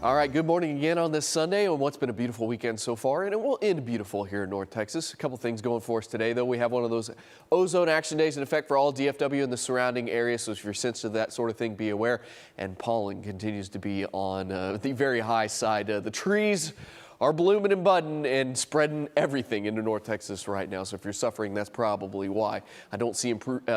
All right, good morning again on this Sunday on what's been a beautiful weekend so far, and it will end beautiful here in North Texas. A couple things going for us today, though. We have one of those ozone action days in effect for all DFW and the surrounding area, so if you're sensitive to that sort of thing, be aware. And pollen continues to be on the very high side. The trees are blooming and budding and spreading everything into North Texas right now. So if you're suffering, that's probably why. I don't see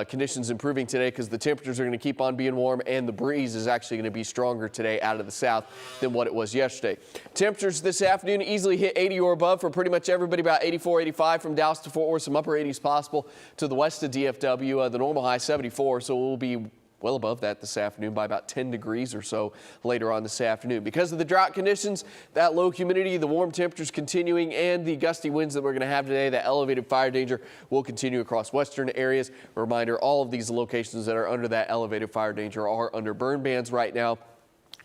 conditions improving today because the temperatures are going to keep on being warm and the breeze is actually going to be stronger today out of the south than what it was yesterday. Temperatures this afternoon easily hit 80 or above for pretty much everybody, about 84, 85 from Dallas to Fort Worth, some upper 80s possible to the west of DFW. The normal high 74, so we'll be well above that this afternoon by about 10 degrees or so later on this afternoon. Because of the drought conditions, that low humidity, the warm temperatures continuing, and the gusty winds that we're going to have today, that elevated fire danger will continue across western areas. A reminder, all of these locations that are under that elevated fire danger are under burn bans right now.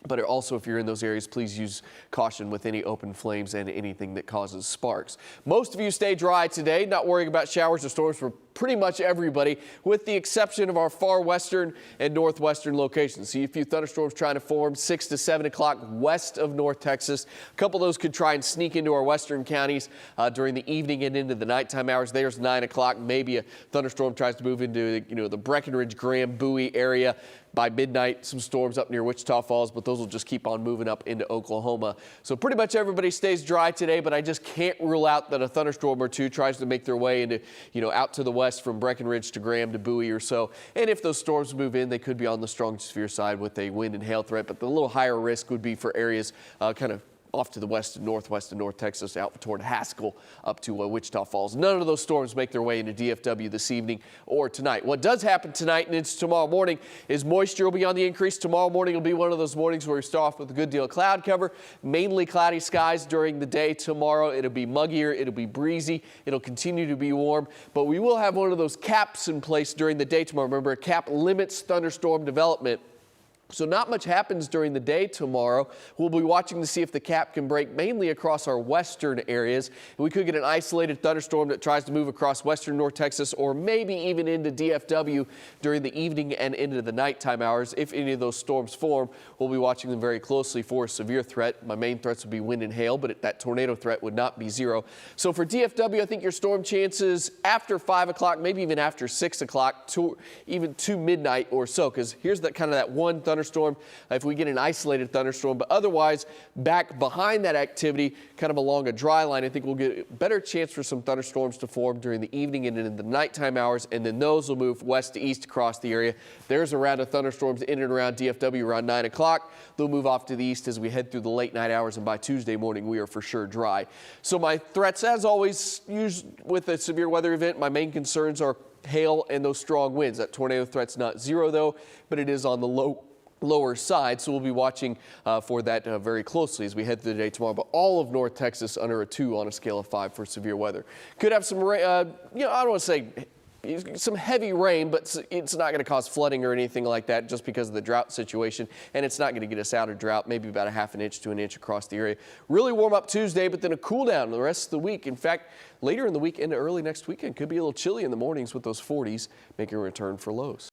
But also, if you're in those areas, please use caution with any open flames and anything that causes sparks. Most of you stay dry today, not worrying about showers or storms for pretty much everybody, with the exception of our far western and northwestern locations. See a few thunderstorms trying to form 6 to 7 o'clock west of North Texas. A couple of those could try and sneak into our western counties during the evening and into the nighttime hours. There's 9 o'clock. Maybe a thunderstorm tries to move into the Breckenridge, Graham, Bowie area. By midnight, some storms up near Wichita Falls, but those will just keep on moving up into Oklahoma. So pretty much everybody stays dry today, but I just can't rule out that a thunderstorm or two tries to make their way into, out to the west from Breckenridge to Graham to Bowie or so. And if those storms move in, they could be on the strong severe side with a wind and hail threat, but the little higher risk would be for areas kind of off to the west and northwest of North Texas, out toward Haskell, up to Wichita Falls. None of those storms make their way into DFW this evening or tonight. What does happen tonight and into tomorrow morning is moisture will be on the increase. Tomorrow morning will be one of those mornings where we start off with a good deal of cloud cover, mainly cloudy skies during the day tomorrow. It'll be muggier, it'll be breezy, it'll continue to be warm, but we will have one of those caps in place during the day tomorrow. Remember, a cap limits thunderstorm development. So not much happens during the day tomorrow. We'll be watching to see if the cap can break mainly across our western areas. We could get an isolated thunderstorm that tries to move across western North Texas or maybe even into DFW during the evening and into the nighttime hours. If any of those storms form, we'll be watching them very closely for a severe threat. My main threats would be wind and hail, but that tornado threat would not be zero. So for DFW, I think your storm chances after 5 o'clock, maybe even after 6 o'clock, even to midnight or so, because here's that one thunderstorm if we get an isolated thunderstorm, but otherwise back behind that activity kind of along a dry line, I think we'll get a better chance for some thunderstorms to form during the evening and in the nighttime hours, and then those will move west to east across the area. There's a round of thunderstorms in and around DFW around 9 o'clock. They'll move off to the east as we head through the late night hours, and by Tuesday morning we are for sure dry. So my threats, as always, with a severe weather event, my main concerns are hail and those strong winds. That tornado threat's not zero though, but it is on the lower side, so we'll be watching for that very closely as we head through the day tomorrow. But all of North Texas under a 2 on a scale of 5 for severe weather. Could have some rain, I don't want to say some heavy rain, but it's not going to cause flooding or anything like that just because of the drought situation, and it's not going to get us out of drought, maybe about a half an inch to an inch across the area. Really warm up Tuesday, but then a cool down the rest of the week. In fact, later in the week into early next weekend, could be a little chilly in the mornings with those 40s making a return for lows.